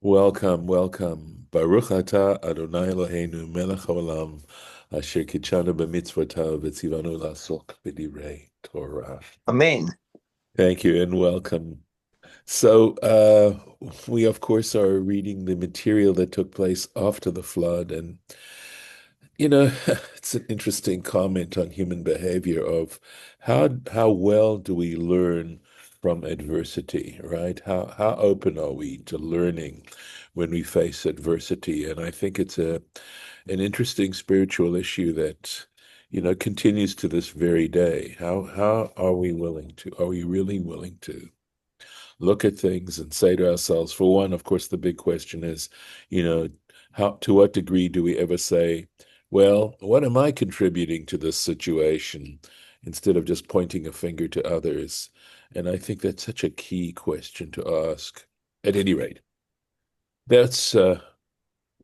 Welcome, welcome. Baruch atah Adonai Eloheinu melech haolam asher kitshanu b'mitzvotav v'tzivanu la'asok b'divrei Torah. Amen. Thank you and welcome. So, we of course are reading the material that took place after the flood, and you know, it's an interesting comment on human behavior of how well do we learn from adversity, right? How open are we to learning when we face adversity? And I think it's an interesting spiritual issue that, continues to this very day. How are we willing to? Are we really willing to look at things and say to ourselves, for one, of course, the big question is, you know, how to what degree do we ever say, well, what am I contributing to this situation, instead of just pointing a finger to others? And I think that's such a key question to ask. At any rate, that's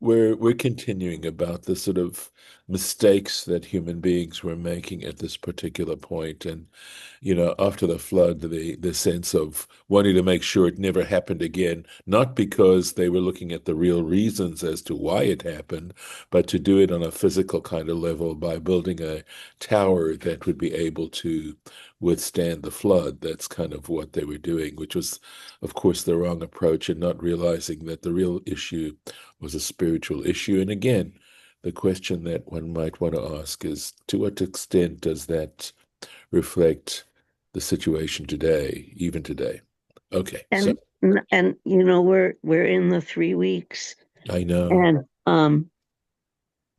we're continuing about the sort of mistakes that human beings were making at this particular point. And, after the flood, the sense of wanting to make sure it never happened again, not because they were looking at the real reasons as to why it happened, but to do it on a physical kind of level by building a tower that would be able to withstand the flood. That's kind of what they were doing, which was, of course, the wrong approach, and not realizing that the real issue was a spiritual issue. And again, the question that one might want to ask is, to what extent does that reflect the situation today, even today? Okay, so And we're in the 3 weeks, I know, and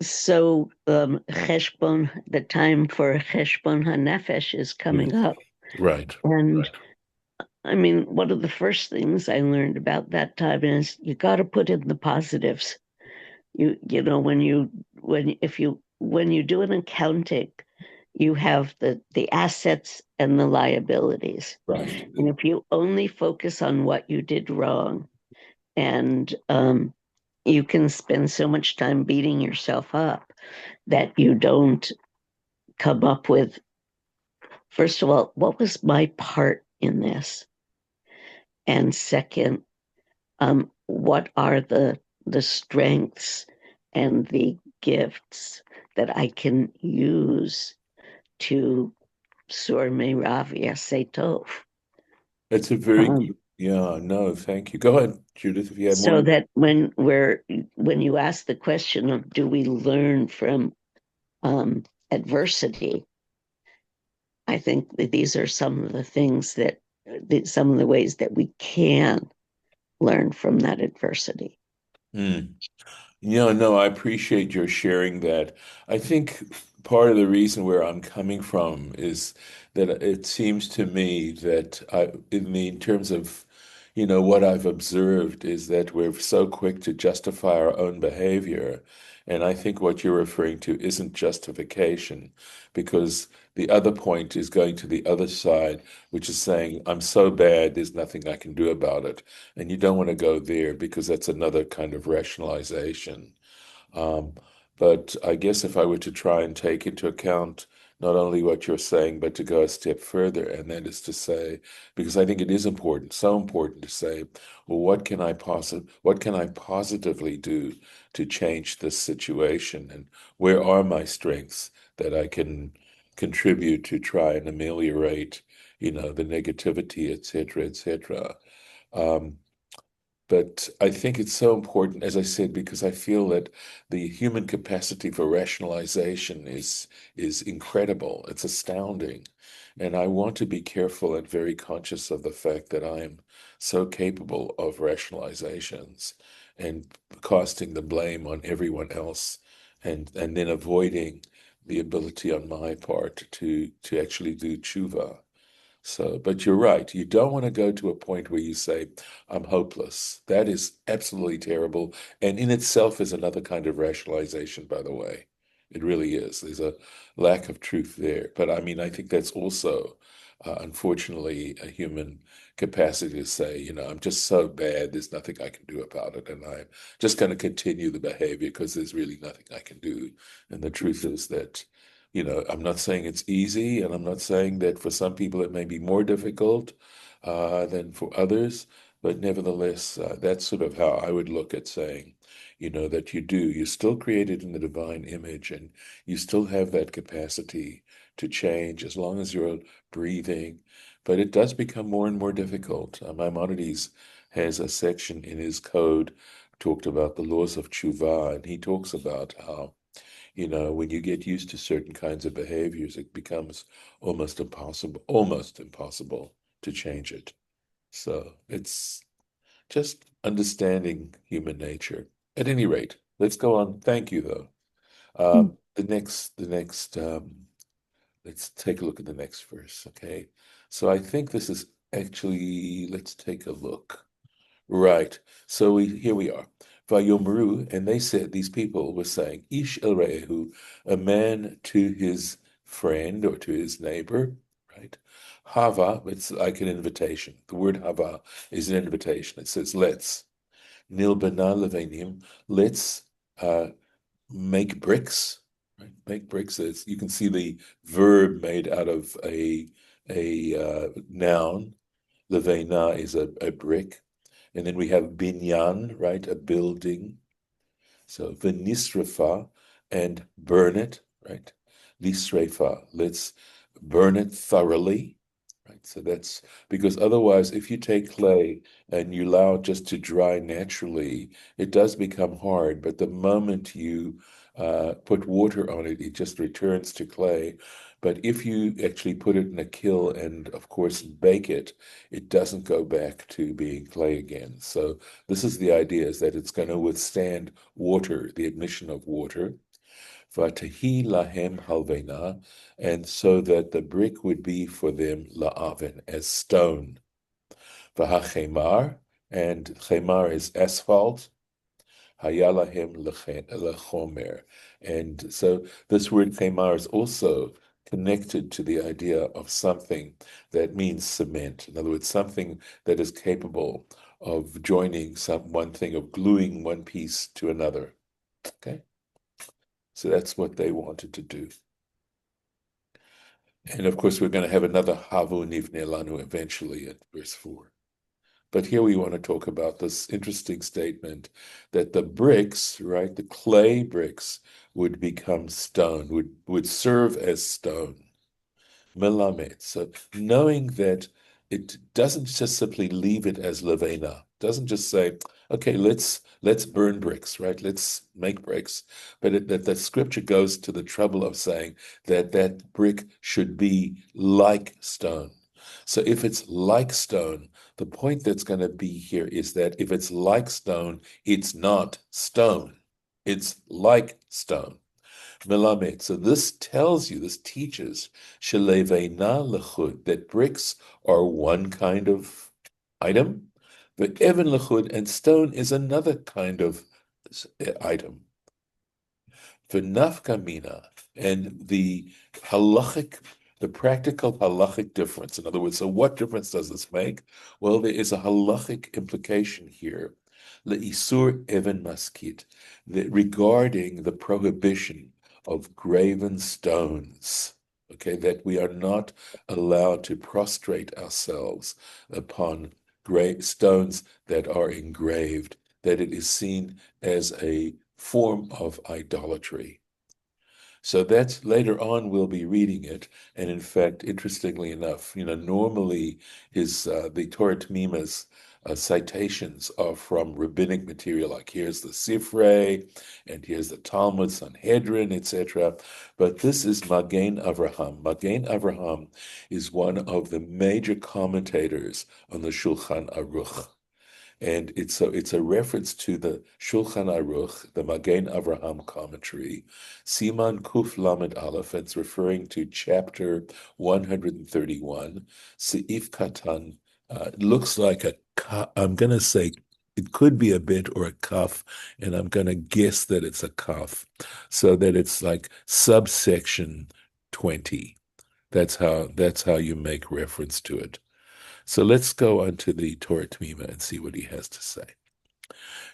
cheshbon, the time for cheshbon hanefesh is yes, coming up. right, And I mean, one of the first things I learned about that time is you got to put in the positives. You know when you do an accounting, you have the assets and the liabilities. right. And if you only focus on what you did wrong, and you can spend so much time beating yourself up that you don't come up with, first of all, what was my part in this? And second, what are the strengths and the gifts that I can use to sur meirav yaseh tov? It's a very Um, good, yeah, no, thank you. Go ahead, Judith, if you had so more. that when you ask the question of do we learn from adversity, I think that these are some of the things some of the ways that we can learn from that adversity. Hmm. Yeah, no, I appreciate your sharing that. I think part of the reason where I'm coming from is that it seems to me that in terms of, what I've observed is that we're so quick to justify our own behavior. And I think what you're referring to isn't justification, because the other point is going to the other side, which is saying, I'm so bad, there's nothing I can do about it. And you don't want to go there, because that's another kind of rationalization. Um, but I guess if I were to try and take into account not only what you're saying, but to go a step further, and that is to say, because I think it is important, so important to say, well, what can I positively do to change this situation, and where are my strengths that I can contribute to try and ameliorate, the negativity, et cetera, et cetera. Um, but I think it's so important, as I said, because I feel that the human capacity for rationalization is incredible. It's astounding. And I want to be careful and very conscious of the fact that I am so capable of rationalizations and casting the blame on everyone else, and then avoiding the ability on my part to actually do tshuva. So, but you're right. You don't want to go to a point where you say, I'm hopeless. That is absolutely terrible. And in itself is another kind of rationalization, by the way. It really is. There's a lack of truth there. But I mean, I think that's also, unfortunately, a human capacity to say, I'm just so bad, there's nothing I can do about it. And I'm just going to continue the behavior because there's really nothing I can do. And the truth is that, I'm not saying it's easy, and I'm not saying that for some people it may be more difficult than for others, But nevertheless, that's sort of how I would look at saying, that you're still created in the divine image and you still have that capacity to change as long as you're breathing. But it does become more and more difficult. Maimonides has a section in his code talked about the laws of tshuva, and he talks about how, when you get used to certain kinds of behaviors, it becomes almost impossible to change it. So it's just understanding human nature. At any rate, let's go on. Thank you, though. Let's take a look at the next verse, okay? So I think this is actually, let's take a look. Right. So here we are. Vayomru, and they said, these people were saying, Ish el re'ehu, a man to his friend or to his neighbor, right? Hava, it's like an invitation. The word hava is an invitation. It says, let's. Nilbana levenim, let's make bricks, right? Make bricks. You can see the verb made out of a noun. Levena is a brick. And then we have binyan, right? A building. So venisrafa, and burn it, right? Lisrefa, let's burn it thoroughly, right? So that's because otherwise, if you take clay and you allow it just to dry naturally, it does become hard. But the moment you put water on it, it just returns to clay. But if you actually put it in a kiln and, of course, bake it, it doesn't go back to being clay again. So this is the idea, is that it's going to withstand water, the admission of water. Vatahi lahem halvena, and so that the brick would be for them la'aven, as stone. Vahachemar, and chemar is asphalt. Hayalahem lechomer. And so this word chemar is also connected to the idea of something that means cement. In other words, something that is capable of joining one thing, of gluing one piece to another. Okay? So that's what they wanted to do. And of course, we're going to have another Havu Nivne Lanu eventually at verse 4. But here we want to talk about this interesting statement that the bricks, right, the clay bricks would become stone, would serve as stone. Melamed. So knowing that it doesn't just simply leave it as levena, doesn't just say, okay, let's burn bricks, right? Let's make bricks. But that the scripture goes to the trouble of saying that that brick should be like stone. So if it's like stone, the point that's going to be here is that if it's like stone, it's not stone. It's like stone. Melamed. So this teaches, Sheleveina lechud, that bricks are one kind of item, but even lechud, and stone is another kind of item. The Nafka minah, and the practical halachic difference. In other words, so what difference does this make? Well, there is a halachic implication here, leisur even maskit, regarding the prohibition of graven stones. Okay, that we are not allowed to prostrate ourselves upon stones that are engraved, that it is seen as a form of idolatry. So that's later on we'll be reading it, and in fact, interestingly enough, normally the Torah Temimah's citations are from rabbinic material, like here's the Sifrei, and here's the Talmud, Sanhedrin, etc. But this is Magen Avraham. Magen Avraham is one of the major commentators on the Shulchan Aruch. And it's a reference to the Shulchan Aruch, the Magen Avraham commentary, Siman Kuf Lamed Aleph. It's referring to chapter 131. Seif Katan looks like I'm going to say it could be a bit or a kaf, and I'm going to guess that it's a kaf, so that it's like subsection 20. That's how you make reference to it. So let's go on to the Torah Temimah and see what he has to say.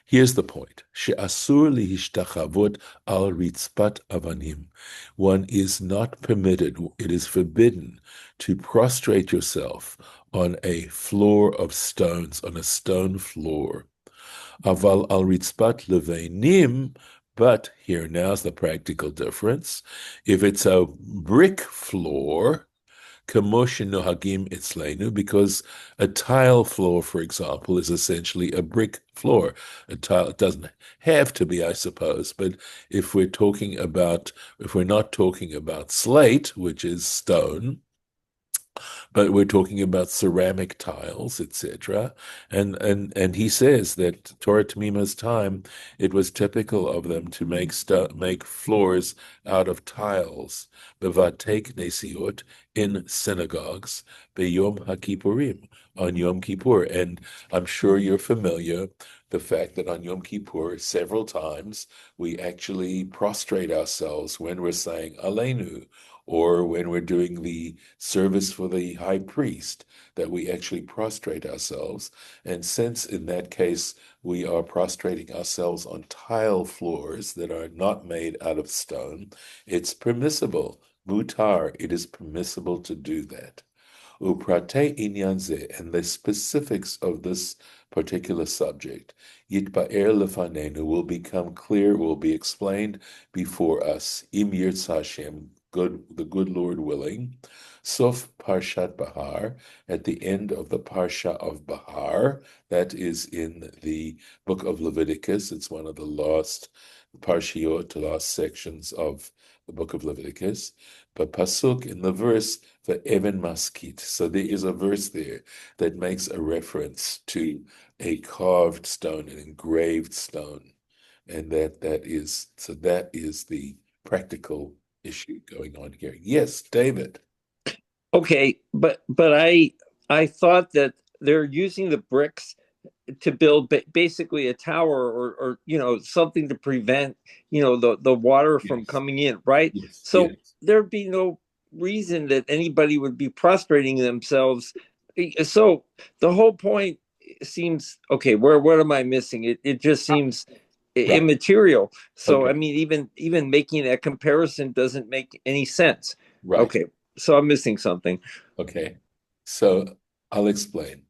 Here's the point. She'asur lihishtachavot al ritzpat avanim. One is not permitted, it is forbidden to prostrate yourself on a floor of stones, on a stone floor. Aval al ritzpat levenim, but here now's the practical difference. If it's a brick floor, Kamoshin nohagim itzlenu, because a tile floor, for example, is essentially a brick floor. A tile, it doesn't have to be, I suppose, but if we're not talking about slate, which is stone, but we're talking about ceramic tiles, etc. And he says that Torah Temimah's time, it was typical of them to make floors out of tiles, bevatek nesiot, in synagogues, beyom hakippurim, on Yom Kippur. And I'm sure you're familiar the fact that on Yom Kippur, several times we actually prostrate ourselves when we're saying Aleinu, or when we're doing the service for the high priest, that we actually prostrate ourselves. And since in that case we are prostrating ourselves on tile floors that are not made out of stone, it's permissible. Mutar, it is permissible to do that. Uprate inyan ze, and the specifics of this particular subject, yitba'er lefanenu, will become clear, will be explained before us, im yirtz Hashem, the good Lord willing. Sof Parshat Bahar, at the end of the Parsha of Bahar, that is in the book of Leviticus. It's one of the last parshiot, last sections of the book of Leviticus. But pasuk in the verse for Even Maskit. So there is a verse there that makes a reference to a carved stone, an engraved stone, and that is the practical issue going on here. Yes, David. Okay, but I thought that they're using the bricks to build basically a tower or something to prevent the water from Yes, coming in, right? yes, So yes. there'd be no reason that anybody would be prostrating themselves. So the whole point seems okay. Where what am I missing? It just seems Right. immaterial. So I Okay. mean, even making that comparison doesn't make any sense. Right. Okay, so I'm missing something. Okay. So I'll explain.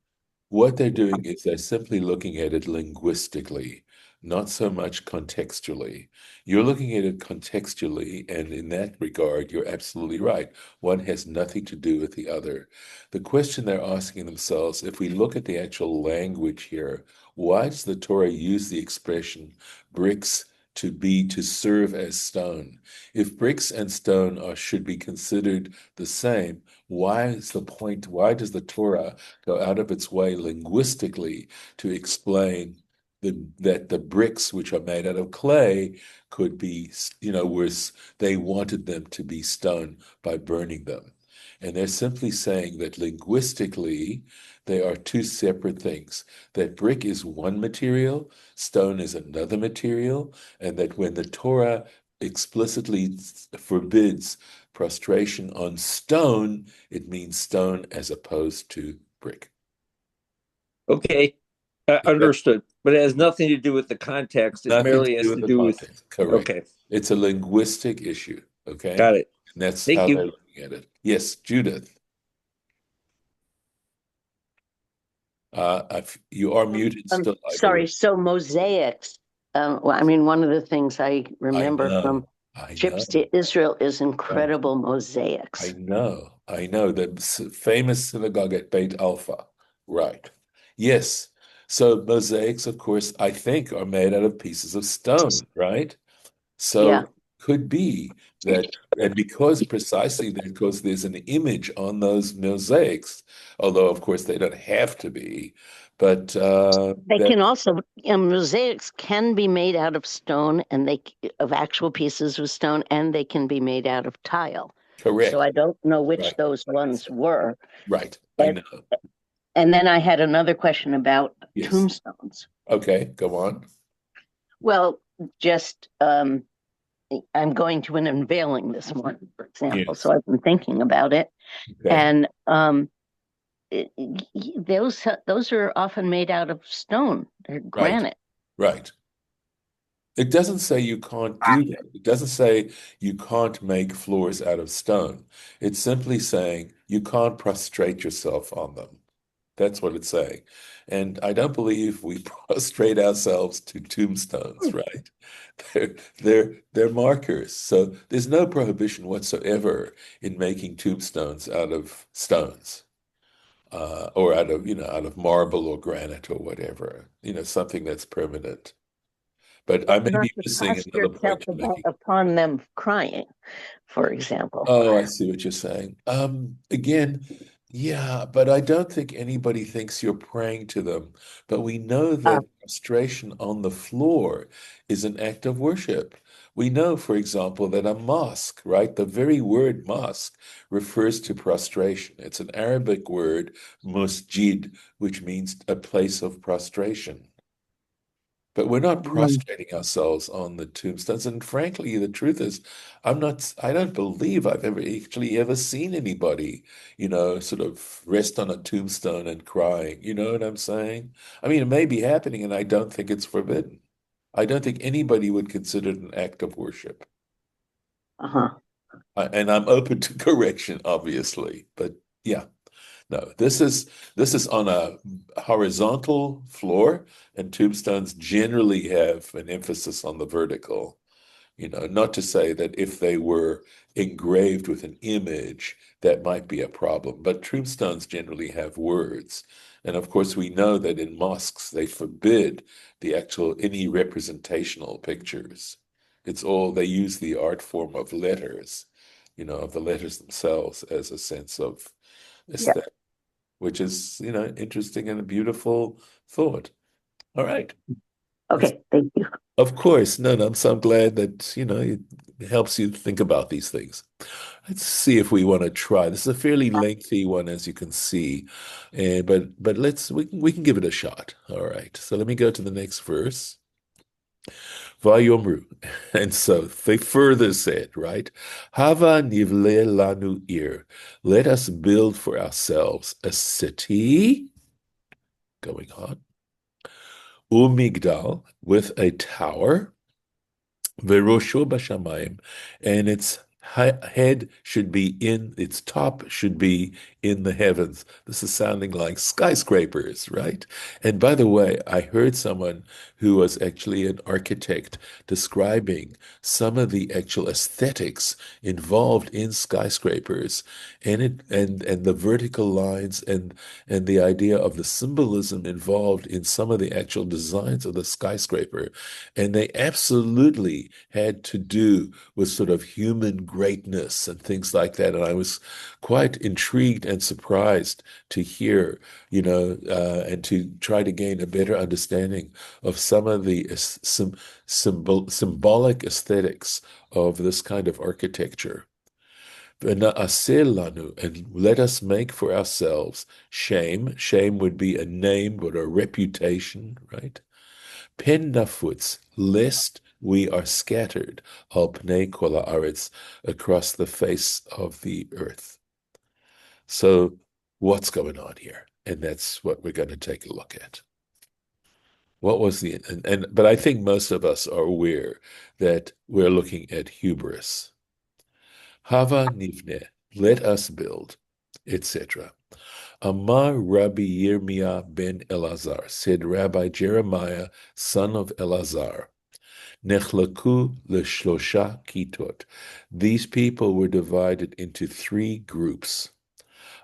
What they're doing is they're simply looking at it linguistically, not so much contextually. You're looking at it contextually, and in that regard, you're absolutely right. One has nothing to do with the other. The question they're asking themselves, if we look at the actual language here, why does the Torah use the expression bricks to serve as stone? If bricks and stone should be considered the same, why is the point? Why does the Torah go out of its way linguistically to explain that the bricks, which are made out of clay, could be, they wanted them to be stone by burning them? And they're simply saying that linguistically, they are two separate things. That brick is one material, stone is another material, and that when the Torah explicitly forbids prostration on stone, it means stone as opposed to brick. Okay, Is that understood. But it has nothing to do with the context. It nothing to merely do has with to the do with. context? Correct. Okay, It's a linguistic issue, okay? got it. And that's Thank how you. they're looking at it. Yes, Judith, you are muted still, I Sorry, believe. so mosaics. Well, I mean, one of the things I I remember know, from I trips know, to Israel is right. incredible mosaics. I know. The famous synagogue at Beit Alpha. Right. Yes. So mosaics, of course, I think are made out of pieces of stone, right? Yeah, So could be that, and because there's an image on those mosaics, although of course they don't have to be, but they that can also, mosaics can be made out of stone and of actual pieces of stone, and they can be made out of tile. So correct. I don't know which Right. those ones were. Right. I And, know. and then I had another question about Yes. tombstones. Okay, go on. Well, just I'm going to an unveiling this morning, for example, Yes. so I've been thinking about it, Okay. and those are often made out of stone or Right. granite. Right. It doesn't say you can't do that. It doesn't say you can't make floors out of stone. It's simply saying you can't prostrate yourself on them. That's what it's saying. And I don't believe we prostrate ourselves to tombstones, right? They're markers. So there's no prohibition whatsoever in making tombstones out of stones, or out of, out of marble or granite or whatever, something that's permanent. But I But may not be to missing cast another yourself point you're making. upon them crying, for example. Oh, I see what you're saying. Again, yeah, but I don't think anybody thinks you're praying to them. But we know Uh, that prostration on the floor is an act of worship. We know, for example, that a mosque, right? The very word mosque refers to prostration. It's an Arabic word, musjid, which means a place of prostration. But we're not mm, prostrating ourselves on the tombstones. And frankly, the truth is, I don't believe I've ever seen anybody, sort of rest on a tombstone and crying. You know what I'm saying? I mean, it may be happening, and I don't think it's forbidden. I don't think anybody would consider it an act of worship. uh-huh. And I'm open to correction, obviously. But yeah. No, this is on a horizontal floor, and tombstones generally have an emphasis on the vertical. Not to say that if they were engraved with an image, that might be a problem, but tombstones generally have words. And of course, we know that in mosques they forbid any representational pictures. It's all they use the art form of letters, of the letters themselves as a sense of Yeah. aesthetic, which is, interesting and a beautiful thought. All right. It's, Okay. Thank you. of course, no, no, so I'm glad that, it helps you think about these things. Let's see if we want to try. This is a fairly lengthy one, as you can see, and but we can give it a shot. All right. So let me go to the next verse. Vayomru. And so they further said, right? Hava nivle lanu ir. Let us build for ourselves a city, going on, umigdal, with a tower, verosho bashamayim, and its head should be its top should be in the heavens. This is sounding like skyscrapers, right? And by the way, I heard someone who was actually an architect describing some of the actual aesthetics involved in skyscrapers, and the vertical lines, and the idea of the symbolism involved in some of the actual designs of the skyscraper. And they absolutely had to do with sort of human greatness and things like that. And I was quite intrigued and surprised to hear, and to try to gain a better understanding of some of the symbolic aesthetics of this kind of architecture. And let us make for ourselves shame. Shame would be a name, but a reputation, right? Pen nafutz, lest we are scattered, al pnei kol haaretz, across the face of the earth. So what's going on here? And that's what we're going to take a look at. What was but I think most of us are aware that we're looking at hubris. Hava nivne, let us build, etc. Amar Rabbi Yirmiyah ben Elazar, said Rabbi Jeremiah, son of Elazar, Nechlaku leshlosha kitot. These people were divided into three groups.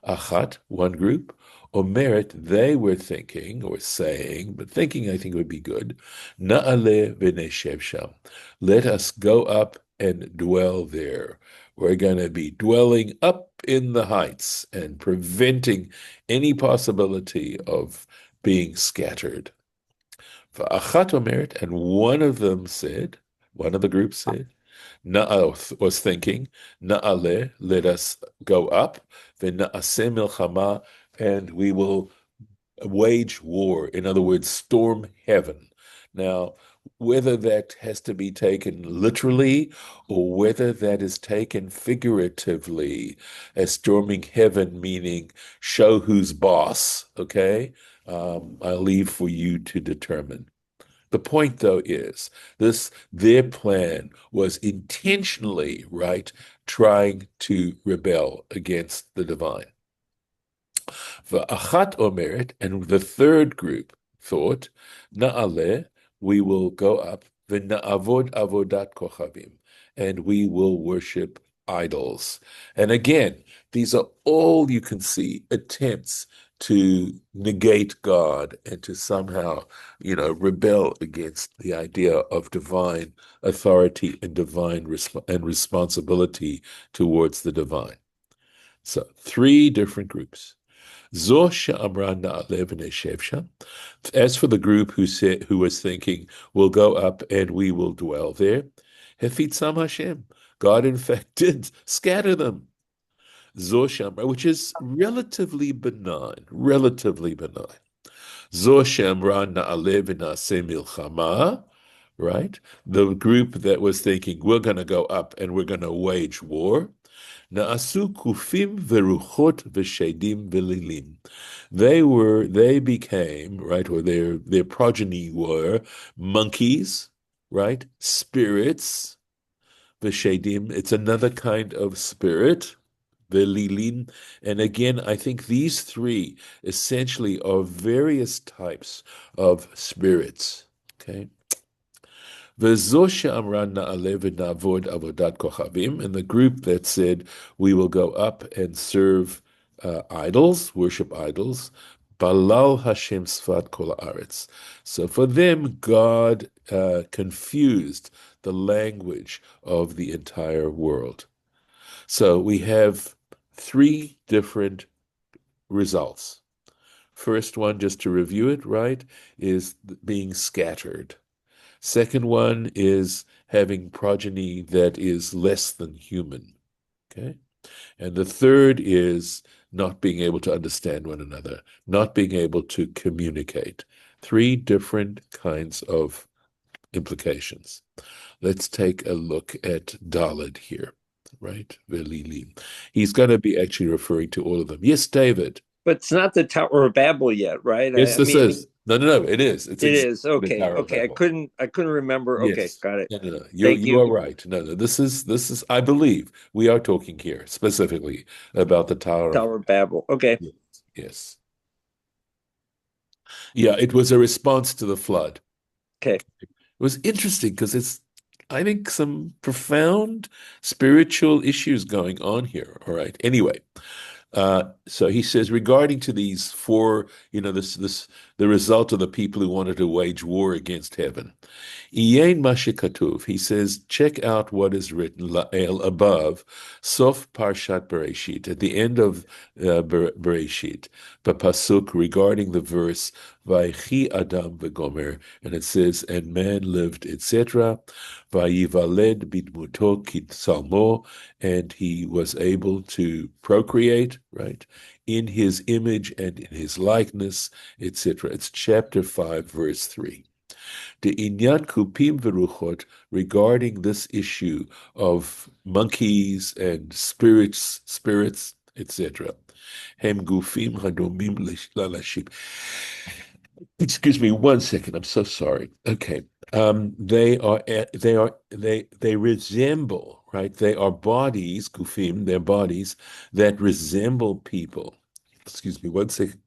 Achat, one group. Omeret, they were thinking or saying, but thinking I think would be good. Na'ale v'neshev sham. Let us go up and dwell there. We're going to be dwelling up in the heights and preventing any possibility of being scattered. V'achat omeret, and one of the groups said, Na'al was thinking, Na'ale, let us go up, v'na'aseh milchama, and we will wage war, in other words, storm heaven. Now, whether that has to be taken literally or whether that is taken figuratively as storming heaven, meaning show who's boss, okay? I'll leave for you to determine. The point, though, is their plan was intentionally, right, trying to rebel against the divine. V'achat omeret, and the third group thought, na'aleh, we will go up, v'na'avod avodat kochavim, and we will worship idols. And again, these are all you can see attempts to negate God and to somehow, rebel against the idea of divine authority and divine responsibility towards the divine. So, three different groups. As for the group who was thinking, we'll go up and we will dwell there, Hefitzam Hashem, God in fact did scatter them. Zo Shamra, which is relatively benign. Zo Shamra Na'aleh v'naseh milchama, right? The group that was thinking, we're going to go up and we're going to wage war. Na'asu kufim veruchot v'shedim v'lilim. They became, right, or their progeny were monkeys, right, spirits, v'shedim, it's another kind of spirit, v'lilim, and again, I think these three essentially are various types of spirits, okay? And the group that said, we will go up and serve idols, worship idols, Balal Hashem Sfat Kol Haaretz. So for them, God confused the language of the entire world. So we have three different results. First one, just to review it, right, is being scattered. Second one is having progeny that is less than human, okay? And the third is not being able to understand one another, not being able to communicate. Three different kinds of implications. Let's take a look at Dalet here, right? Velili. He's going to be actually referring to all of them. Yes, David. But it's not the Tower of Babel yet, right? Yes, this is. No, it is. It is. Okay. The Tower of Okay. Babel. I couldn't remember. Yes. Okay, got it. No. Thank You are right. No. This is, I believe we are talking here specifically about the Tower of Babel. Okay. Yes. Yeah, it was a response to the flood. Okay. It was interesting because it's, I think, some profound spiritual issues going on here. All right. Anyway, so he says, regarding to these four, the result of the people who wanted to wage war against heaven. Iyen Mashikatuv, he says, check out what is written La'el above, Sof Parshat Bereshit, at the end of Bereshit, Pasuk regarding the verse Vaychi Adam v'Gomer, and it says, and man lived, etc. Vayivaled bidmuto kitsalmo, and he was able to procreate, right, in his image and in his likeness, etc. It's chapter 5, verse 3. The inyan kupim veruchot, regarding this issue of monkeys and spirits, etc. Hem gufim hadomim lalashim. Excuse me 1 second. I'm so sorry. Okay. They resemble, right? They are bodies, gufim, they're bodies that resemble people. Excuse me 1 second.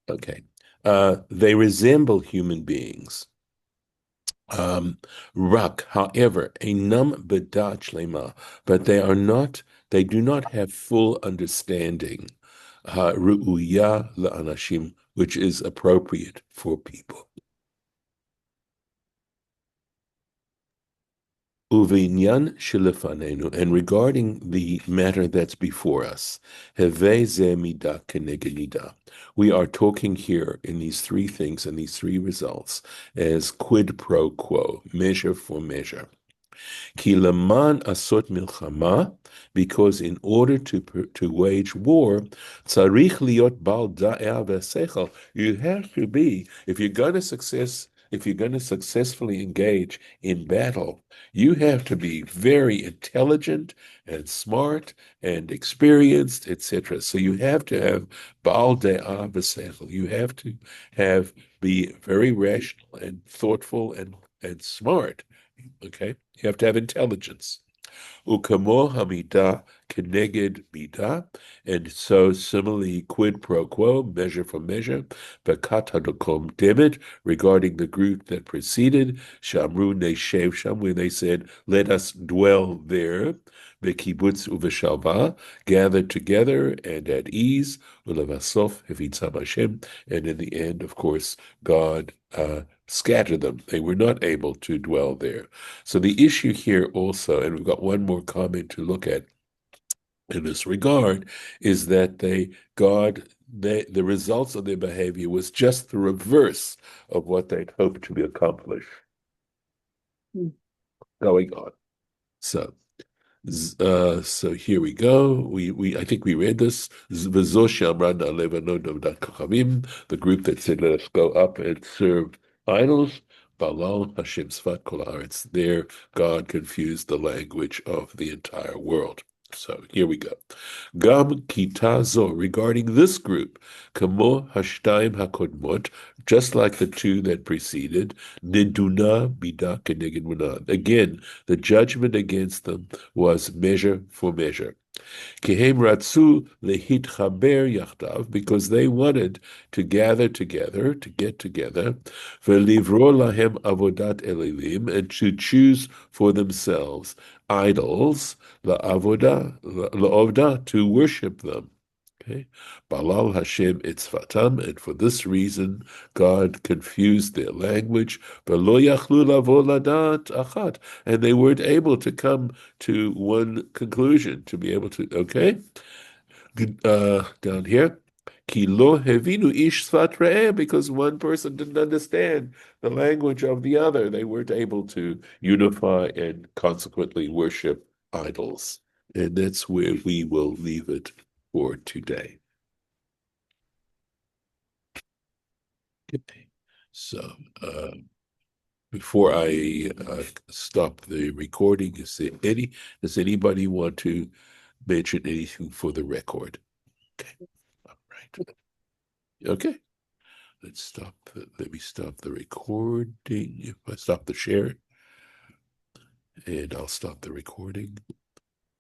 Okay. They resemble human beings. Rak, however, einam bedat shlema, but they do not have full understanding, ru'uya la'anashim, which is appropriate for people. Uvinyan shelefanenu, and regarding the matter that's before us, heve ze midah keneged midah. We are talking here in these three things and these three results as quid pro quo, measure for measure. Ki leman asot milchama, because in order to wage war, tzarich liot bal da'ah v'sechel, you have to be, if you're going to if you're going to successfully engage in battle, you have to be very intelligent and smart and experienced, etc. So you have to have Baal De'ah v'sechel. You have to be very rational and thoughtful and smart. Okay, you have to have intelligence. Ukamo hamida keneged mida, and so similarly quid pro quo, measure for measure, bekat hadokom demet, regarding the group that preceded, shamru neshev sham, when they said, let us dwell there, bekibutz uveshalva, gathered together and at ease, ulevasof hevitzam Hashem, and in the end, of course, God scattered them. They were not able to dwell there. So the issue here also, and we've got one more comment to look at in this regard, is that the results of their behavior was just the reverse of what they'd hoped to be accomplished. Going on. So here we go. I think we read this. The group that said, let us go up and serve idols. Balal Hashem Sfat Kol Haaretz. There, God confused the language of the entire world. So here we go. Gam kita zo, regarding this group, kamo hashtaim hakodmot, just like the two that preceded, niduna bida keneged munah. Again, the judgment against them was measure for measure. Kihem ratzu lehitchaber yachdav, because they wanted to gather together, to get together, velivro lahem avodat eливim, and to choose for themselves idols, la'ovda, to worship them. Okay, Balal Hashem itzvatam, and for this reason God confused their language. V'lo yachlu lavo ladat achat, and they weren't able to come to one conclusion, to be able to. Okay, down here, ki lo hevinu ish sfat re'eh, because one person didn't understand the language of the other. They weren't able to unify and consequently worship idols, and that's where we will leave it for today. Okay. So before I stop the recording, does anybody want to mention anything for the record? Okay. All right. Okay. Let me stop the recording. If I stop the share, and I'll stop the recording.